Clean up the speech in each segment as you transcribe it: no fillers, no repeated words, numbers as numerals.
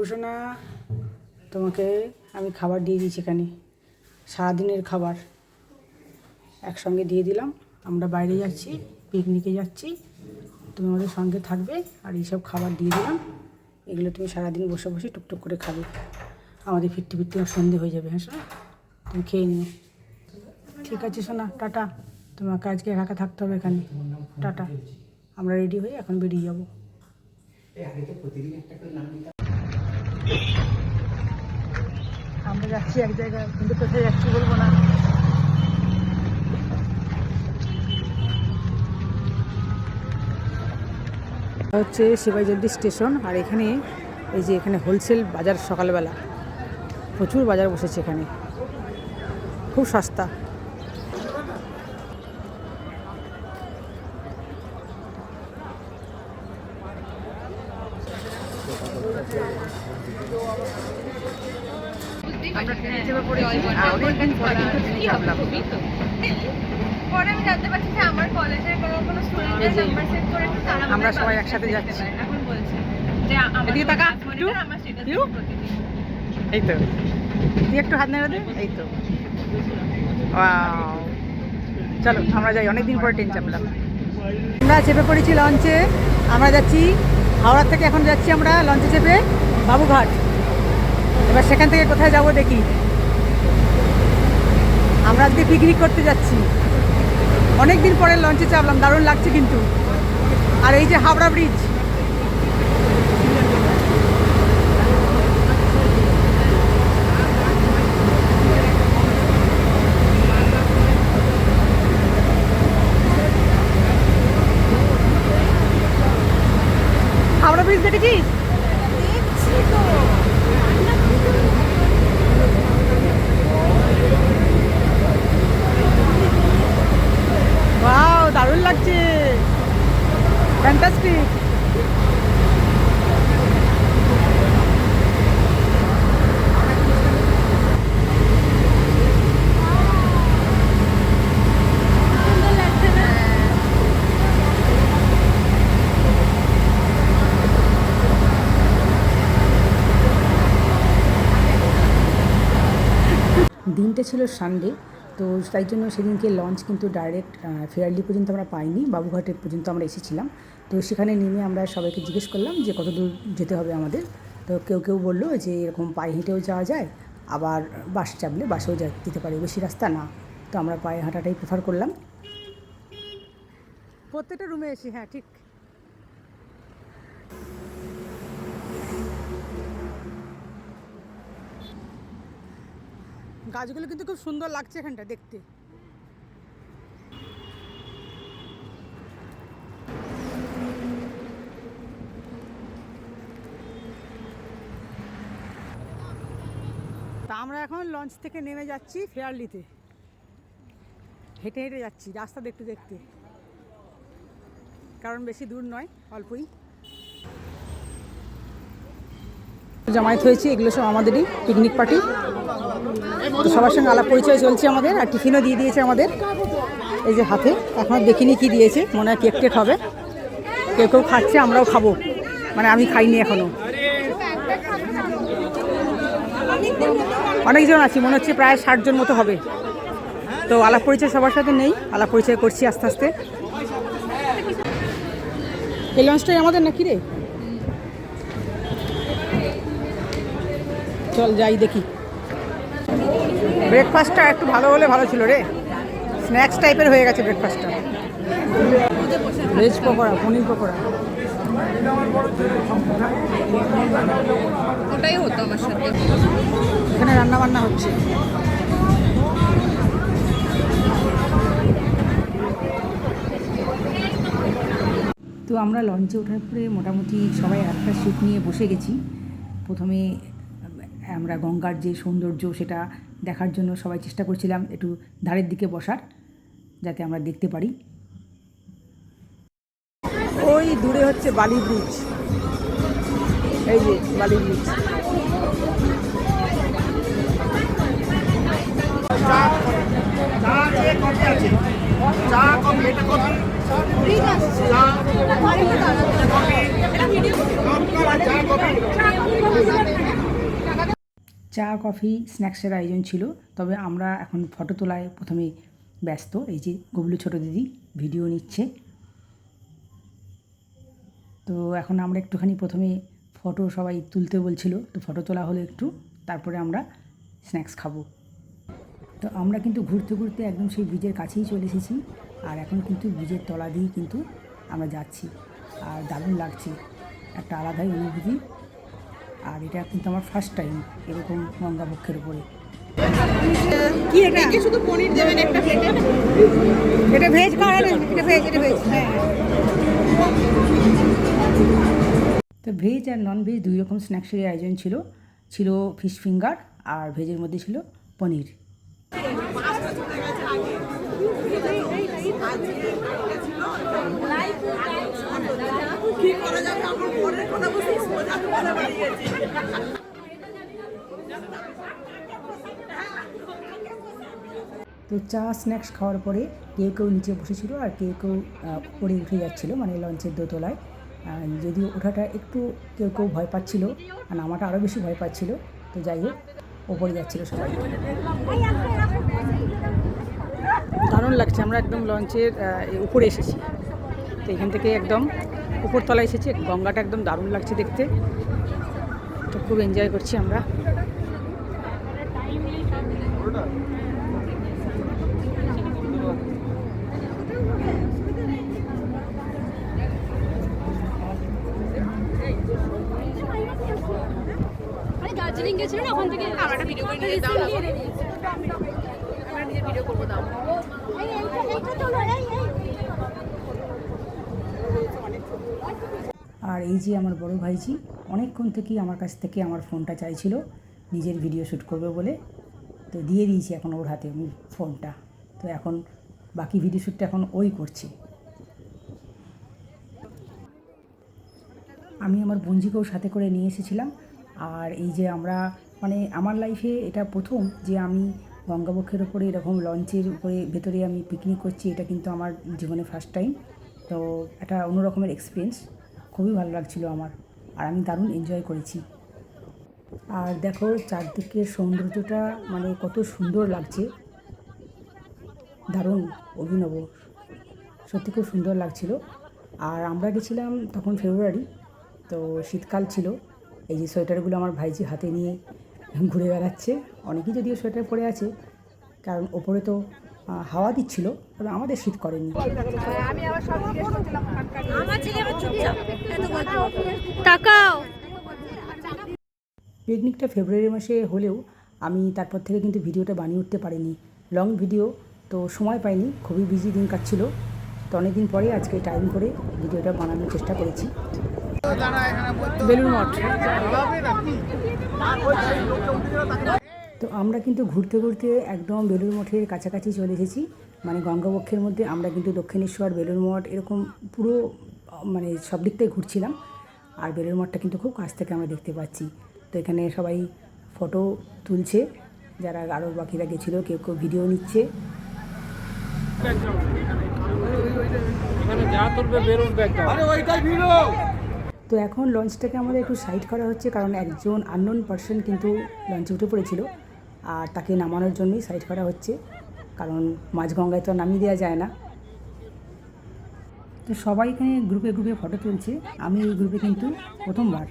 বাবুসোনা, তোমাকে আমি খাবার দিয়ে দিয়েছি, এখানে সারাদিনের খাবার একসঙ্গে দিয়ে দিলাম। আমরা বাইরে যাচ্ছি, পিকনিকে যাচ্ছি, তুমি আমাদের সঙ্গে থাকবে। আর এইসব খাবার দিয়ে দিলাম, এগুলো তুমি সারাদিন বসে বসে টুকটুক করে খাবে। আমাদের ফিরতে ফিরতে সন্ধে হয়ে যাবে। হ্যাঁ সোনা, তুমি খেয়ে নিও। ঠিক আছে সোনা, টাটা। তোমাকে আজকে একা থাকতে হবে এখানে। টাটা। আমরা রেডি হয়ে এখন বেরিয়ে যাবো। আমরা যাচ্ছি এক জায়গায়, কিন্তু কোথায় যাচ্ছি বলবো না। হচ্ছে শিবাজদ্দি স্টেশন। আর এখানে এই যে এখানে হোলসেল বাজার, সকালবেলা প্রচুর বাজার বসেছে এখানে, খুব সস্তা। আমরা ট্রেনে চেপে পড়েছি, অনেকদিন পরে কিন্তু ট্রেনে চাপলাম। পরে আমি জানতে পারছি যে আমার কলেজের কোনো স্টুডেন্টের নাম্বার সেভ করে তারা আমরা সবাই একসাথে যাচ্ছি। এখন বলছে যে এদিকে তাকা, আমার স্ট্যাটাস ইউ। এই তো, তুই একটু হাত নেড়ে দে। এই তো, ওয়াও। চলো আমরা যাই, অনেকদিন পরে ট্রেন চাপলাম। আমরা চেপে পড়েছি লঞ্চে। আমরা যাচ্ছি হাওড়া থেকে, এখন যাচ্ছি আমরা লঞ্চে চেপে বাবুঘাট। এবার সেখান থেকে কোথায় যাব দেখি। আমরা আজকে পিকনিক করতে যাচ্ছি, অনেকদিন পরে লঞ্চে চাপলাম, দারুণ লাগছে কিন্তু। আর এই যে হাওড়া ব্রিজ, হাওড়া ব্রিজ দেখেছিস? ওয়াও, দারুণ লাগছে, ফ্যান্টাস্টিক। দিনটা ছিল সানডে, তো তাই জন্য সেদিনকে লঞ্চ কিন্তু ডাইরেক্ট ফেয়ারলি পর্যন্ত আমরা পাইনি, বাবুঘাটের পর্যন্ত আমরা এসেছিলাম। তো সেখানে নেমে আমরা সবাইকে জিজ্ঞেস করলাম যে কত দূর যেতে হবে আমাদের। তো কেউ কেউ বললো যে এরকম পায়ে হেঁটেও যাওয়া যায়, আবার বাস চাপলে বাসেও যেতে পারে, বেশি রাস্তা না। তো আমরা পায়ে হাঁটাটাই প্রেফার করলাম। প্রত্যেকটা রুমে এসি, হ্যাঁ ঠিক। গাছগুলো কিন্তু খুব সুন্দর লাগছে এখানটা দেখতে। তা আমরা এখন লঞ্চ থেকে নেমে যাচ্ছি ফেয়ারলিতে, হেঁটে হেঁটে যাচ্ছি রাস্তা দেখতে দেখতে, কারণ বেশি দূর নয়, অল্পই। জামায়াত হয়েছে, এগুলো সব আমাদেরই পিকনিক পার্টি। তো সবার সঙ্গে আলাপ পরিচয় চলছে আমাদের, আর টিফিনও দিয়ে দিয়েছে আমাদের। এই যে হাতে, এখনও দেখিনি কি দিয়েছে, মনে হয় কেক টেক হবে। কেউ কেউ খাচ্ছে, আমরাও খাবো, মানে আমি খাইনি এখনও। অনেকজন আছি, মনে হচ্ছে প্রায় 60 জন মতো হবে। তো আলাপ পরিচয় সবার সাথে নেই, আলাপ পরিচয় করছি আস্তে আস্তে। এই লঞ্চটাই আমাদের নাকি রে? চল যাই দেখি। ব্রেকফাস্টটা একটু ভালো হলে ভালো ছিল রে, স্ন্যাক্স টাইপের হয়ে গেছে ব্রেকফাস্টটা। ভেজ পকোড়া, পনির পকোড়া, ওটাই হতো আমার সাথে। এখানে রান্না বান্না হচ্ছে। তো আমরা লঞ্চে ওঠার পরে মোটামুটি সবাই একটা সিট নিয়ে বসে গেছি। প্রথমে আমরা গঙ্গার যে সৌন্দর্য সেটা দেখার জন্য সবাই চেষ্টা করছিলাম একটু ধারের দিকে বসার, যাতে আমরা দেখতে পারি। ওই দূরে হচ্ছে বালি ব্রিজ, এই যে বালি ব্রিজ। চা কফি এটা কফি ব্রিজ আসছে চা কফি চা কফি চা কফি স্ন্যাক্সের আয়োজন ছিল, তবে আমরা এখন ফটো তোলায় প্রথমে ব্যস্ত। এই যে গুবলু ছোটো দিদি ভিডিও নিচ্ছে। তো এখন আমরা একটুখানি প্রথমে ফটো সবাই তুলতে বলছিল, তো ফটো তোলা হলো একটু, তারপরে আমরা স্ন্যাক্স খাবো। তো আমরা কিন্তু ঘুরতে ঘুরতে একদম সেই ব্রিজের কাছেই চলে এসেছি, আর এখন কিন্তু ব্রিজের তলা দিয়েই কিন্তু আমরা যাচ্ছি, আর দারুণ লাগছে, একটা আলাদাই অনুভূতি। আর এটা কিন্তু আমার ফার্স্ট টাইম এরকম গঙ্গাবক্ষের উপরে। কি এটা শুধু পনির দেবেন একটা প্লেটে? এটা ভেজ খাওয়া, এটা ভেজ, এটা ভেজ। হ্যাঁ, তো ভেজ আর নন ভেজ দুই রকম স্ন্যাক্সের আয়োজন ছিল। ছিল ফিশ ফিঙ্গার, আর ভেজের মধ্যে ছিল পনির। তো চা স্ন্যাক্স খাওয়ার পরে কেউ কেউ নিচে বসেছিল, আর কেউ কেউ উপরে উঠে যাচ্ছিলো, মানে লঞ্চের দোতলায়। যদিও ওঠাটা একটু কেউ কেউ ভয় পাচ্ছিল, আর নামাটা আরও বেশি ভয় পাচ্ছিল। তো যাই হোক, ওপরে যাচ্ছিলো সবাই। দারুণ লাগছে, আমরা একদম লঞ্চের উপরে এসেছি। তো এখান থেকে একদম উপরতলায় এসেছি, গঙ্গাটা একদম দারুণ লাগছে দেখতে। তো খুব এনজয় করছি আমরা। দার্জিলিং গেছিল না, ওখান থেকে আমরা একটা ভিডিও করে নিয়ে দাও না, আমরা নিজে ভিডিও করবো দাও। আর এই যে আমার বড় ভাইজি অনেকক্ষণ থেকেই আমার কাছ থেকে আমার ফোনটা চাইছিল নিজের ভিডিও শ্যুট করবে বলে, তো দিয়ে দিয়েছি এখন ওর হাতে আমি ফোনটা। তো এখন বাকি ভিডিও শ্যুটটা এখন ওই করছে। আমি আমার বঞ্জিকেও সাথে করে নিয়ে এসেছিলাম। আর এই যে আমরা, মানে আমার লাইফে এটা প্রথম যে আমি গঙ্গাবক্ষের ওপরে এরকম লঞ্চের উপরে ভেতরে আমি পিকনিক করছি, এটা কিন্তু আমার জীবনে ফার্স্ট টাইম। তো একটা অন্যরকমের এক্সপিরিয়েন্স, খুবই ভালো লাগছিলো আমার, আর আমি দারুণ এনজয় করেছি। আর দেখো চারদিকের সৌন্দর্যটা মানে কত সুন্দর লাগছে, দারুণ অভিনব, সত্যি খুব সুন্দর লাগছিল। আর আমরা গেছিলাম তখন ফেব্রুয়ারি, তো শীতকাল ছিল। এই যে সোয়েটারগুলো আমার ভাইজি হাতে নিয়ে ঘুরে বেড়াচ্ছে। অনেকেই যদিও সোয়েটার পরে আছে, কারণ ওপরে তো হাওয়া দিচ্ছিল, তবে আমাদের শীত করেনি। আমি আবার সব জিজ্ঞেস করছিলাম, আমার ছেলে আবার চুপচাপ এত গল্প তাকাও। পিকনিকটা ফেব্রুয়ারি মাসে হলেও আমি তারপর থেকে কিন্তু ভিডিওটা বানিয়ে উঠতে পারিনি, লং ভিডিও, তো সময় পাইনি, খুবই বিজি দিন কাটছিল। তো অনেকদিন পরে আজকে টাইম করে ভিডিওটা বানানোর চেষ্টা করেছি। বেলুড় মঠ। তো আমরা কিন্তু ঘুরতে ঘুরতে একদম বেলুড় মঠের কাছাকাছি চলে এসেছি, মানে গঙ্গাবক্ষের মধ্যে আমরা কিন্তু দক্ষিণেশ্বর, বেলুড় মঠ এরকম পুরো মানে সব দিকটাই ঘুরছিলাম। আর বেলুড় মঠটা কিন্তু খুব কাছ থেকে আমরা দেখতে পাচ্ছি। তো এখানে সবাই ফটো তুলছে, যারা আরও বাকিরা গেছিলো, কেউ কেউ ভিডিও নিচ্ছে। তো এখন লঞ্চটাকে আমাদের একটু সাইড করা হচ্ছে, কারণ একজন আননোন পারসন কিন্তু লঞ্চে উঠে পড়েছিল, আর তাকে নামানোর জন্যই সাইড করা হচ্ছে, কারণ মাঝগঙ্গায় তো নামিয়ে দেওয়া যায় না। তো সবাই এখানে গ্রুপে গ্রুপে ফটো তুলছে, আমি এই গ্রুপে কিন্তু প্রথমবার।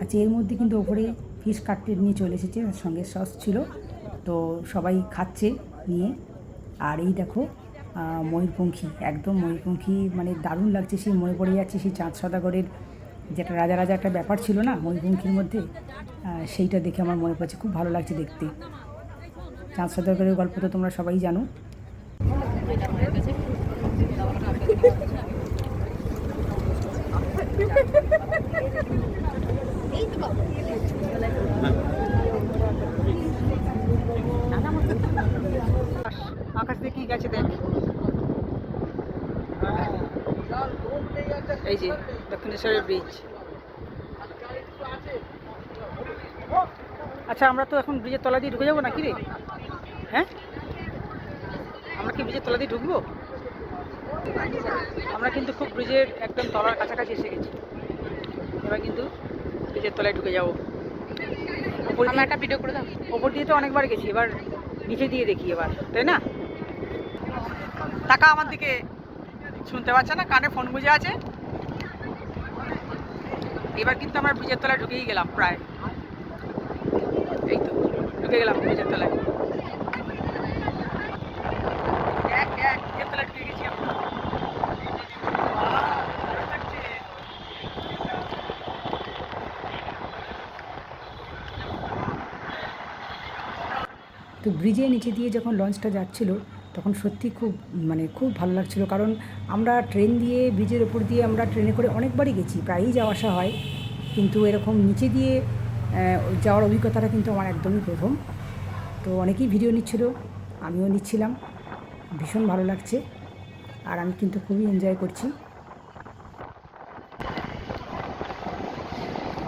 আচ্ছা, এর মধ্যে কিন্তু ওপরে ফিশ কাটলেট নিয়ে চলে এসেছে, তার সঙ্গে সস ছিল, তো সবাই খাচ্ছে নিয়ে। আর এই দেখো ময়ূরপঙ্খী, একদম ময়ূরপঙ্খী, মানে দারুণ লাগছে। সেই মনে পড়ে যাচ্ছে সেই চাঁদ সদাগরের যেটা রাজা রাজা একটা ব্যাপার ছিল না ময়ূরপঙ্খীর মধ্যে, সেইটা দেখে আমার মনে পড়ছে, খুব ভালো লাগছে দেখতে। চাঁদ সদাগরের গল্প তো তোমরা সবাই জানো। আকাশ দিয়ে কি গেছে দেখ, এই যে দক্ষিণেশ্বরের ব্রিজ। আচ্ছা, আমরা তো এখন ব্রিজের তলা দিয়ে ঢুকে যাবো নাকি রে? হ্যাঁ, আমরা কি ব্রিজের তলা দিয়ে ঢুকবো? আমরা কিন্তু খুব ব্রিজের একদম তলার কাছাকাছি এসে গেছি, এবার কিন্তু ব্রিজের তলায় ঢুকে যাবো। ওপর আমার একটা ভিডিও করে দাও। ওপর দিয়ে তো অনেকবার গেছি, এবার নিচে দিয়ে দেখি এবার, তাই না? টাকা আমার দিকে, শুনতে পাচ্ছে না, কানে ফোন গুঁজে আছে। এবার কিন্তু আমরা ব্রিজের তলায় ঢুকেই গেলাম প্রায়, এই তো ঢুকে গেলাম ব্রিজের তলায়। ব্রিজের তলায় ঢুকে গেছি আমরা। তো ব্রিজের নিচে দিয়ে যখন লঞ্চটা যাচ্ছিল তখন সত্যি খুব ভালো লাগছিল, কারণ আমরা ট্রেন দিয়ে ব্রিজের ওপর দিয়ে আমরা ট্রেনে করে অনেকবারই গেছি, প্রায়ই যাওয়া আসা হয়, কিন্তু এরকম নিচে দিয়ে যাওয়ার অভিজ্ঞতাটা কিন্তু আমার একদমই প্রথম। তো অনেকেই ভিডিও নিচ্ছিল, আমিও নিচ্ছিলাম, ভীষণ ভালো লাগছে, আর আমি কিন্তু খুবই এনজয় করছি।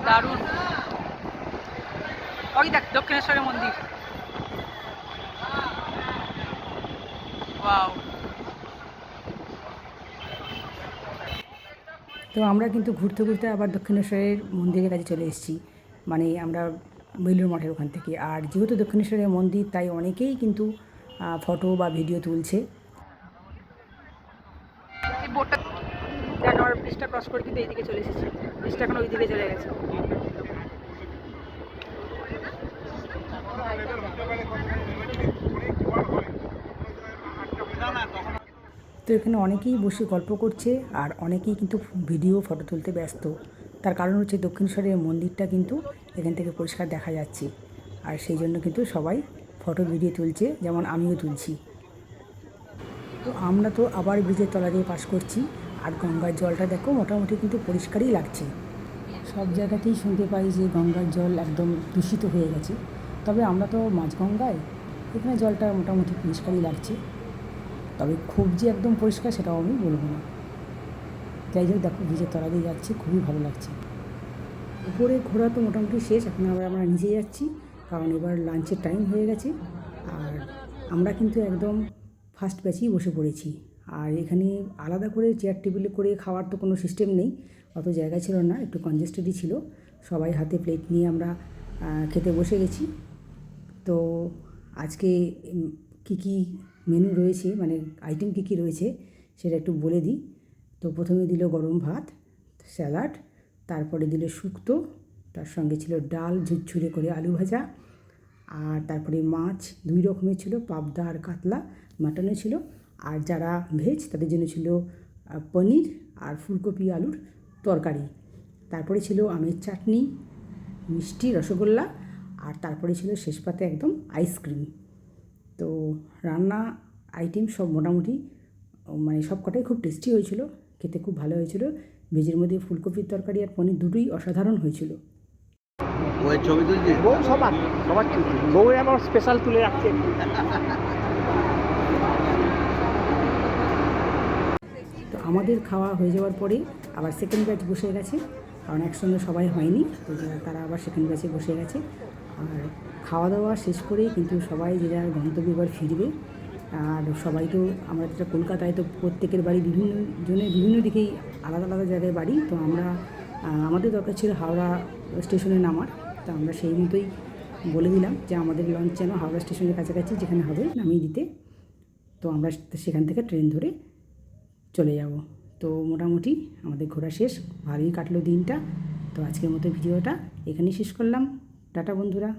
দারুণ, ওই দেখ দক্ষিণেশ্বরের মন্দির। ওয়াও। তো আমরা কিন্তু ঘুরতে ঘুরতে আবার দক্ষিণেশ্বরের মন্দিরের কাছে চলে এসেছি, মানে আমরা বেলুড় মঠের ওখান থেকে। আর যেহেতু দক্ষিণেশ্বরের মন্দির, তাই অনেকেই কিন্তু ফটো বা ভিডিও তুলছে। এই বোটটা দেখ, আমার ব্রিজটা ক্রস করে কিন্তু এইদিকে চলে এসেছি, ব্রিজটা এখন ওইদিকে চলে গেছে। তো এখানে অনেকেই বসে গল্প করছে, আর অনেকেই কিন্তু ভিডিও ফটো তুলতে ব্যস্ত। তার কারণ হচ্ছে দক্ষিণেশ্বরের মন্দিরটা কিন্তু এখান থেকে পরিষ্কার দেখা যাচ্ছে, আর সেই জন্য কিন্তু সবাই ফটো ভিডিও তুলছে, যেমন আমিও তুলছি। তো আমরা তো আবার ব্রিজের তলা দিয়ে পাস করছি, আর গঙ্গার জলটা দেখো মোটামুটি কিন্তু পরিষ্কারই লাগছে। সব জায়গাতেই শুনতে পাই যে গঙ্গার জল একদম দূষিত হয়ে গেছে, তবে আমরা তো মাঝগঙ্গায়, এখানে জলটা মোটামুটি পরিষ্কারই লাগছে, তবে খুব যে একদম পরিষ্কার সেটাও আমি বলবো না। যাই হোক, দেখো ব্রিজের তলা দিয়ে যাচ্ছি, খুবই ভালো লাগছে। উপরে ঘোরা তো মোটামুটি শেষ, এখন আবার আমরা নিচে যাচ্ছি, কারণ এবার লাঞ্চের টাইম হয়ে গেছে। আর আমরা কিন্তু একদম ফার্স্ট ব্যাচেই বসে পড়েছি, আর এখানে আলাদা করে চেয়ার টেবিলে করে খাওয়ার তো কোনো সিস্টেম নেই, অত জায়গা ছিল না, একটু কনজেস্টেডই ছিল। সবাই হাতে প্লেট নিয়ে আমরা খেতে বসে গেছি। তো আজকে কী কী মেনু রয়েছে, মানে আইটেম কী কী রয়েছে সেটা একটু বলে দিই। তো প্রথমে দিল গরম ভাত, স্যালাড, তারপরে দিল শুক্তো, তার সঙ্গে ছিল ডাল ঝুরঝুরে করে আলু ভাজা, আর তারপরে মাছ 2 রকমের ছিল, পাবদা আর কাতলা, মাটনও ছিল। আর যারা ভেজ তাদের জন্য ছিল পনির আর ফুলকপি আলুর তরকারি। তারপরে ছিল আমের চাটনি, মিষ্টি, রসগোল্লা, আর তারপরে ছিল শেষ পাতে একদম আইসক্রিম। তো রান্না আইটেম সব মোটামুটি মানে সব কটাই খুব টেস্টি হয়েছিল, খেতে খুব ভালো হয়েছিল। ভেজের মধ্যে ফুলকপির তরকারি আর পনির দুটোই অসাধারণ হয়েছিল। ওই ছবি তুলছি বউ সবার বউ আমার স্পেশাল তুলে রাখছে। তো আমাদের খাওয়া হয়ে যাওয়ার পরে আবার সেকেন্ড ব্যাচ বসে গেছে, কারণ একসঙ্গে সবাই হয়নি, তো তারা আবার সেকেন্ড ব্যাচে বসে গেছে। আর খাওয়া দাওয়া শেষ করে কিন্তু সবাই যে যার গন্তব্যে এবার ফিরবে। আর সবাই তো, আমরা যেটা কলকাতায়, তো প্রত্যেকের বাড়ি বিভিন্ন জনের বিভিন্ন দিকেই আলাদা আলাদা জায়গায় বাড়ি। তো আমরা আমাদের দরকার ছিল হাওড়া স্টেশনে নামার, তো আমরা সেই মতোই বলে দিলাম যে আমাদের লঞ্চ যেন হাওড়া স্টেশনের কাছাকাছি যেখানে হবে নামিয়ে দিতে। তো আমরা সেখান থেকে ট্রেন ধরে চলে যাব। তো মোটামুটি আমাদের ঘোরা শেষ, ভালোই কাটলো দিনটা। তো আজকের মতো ভিডিওটা এখানেই শেষ করলাম। টাটা বন্ধুরা।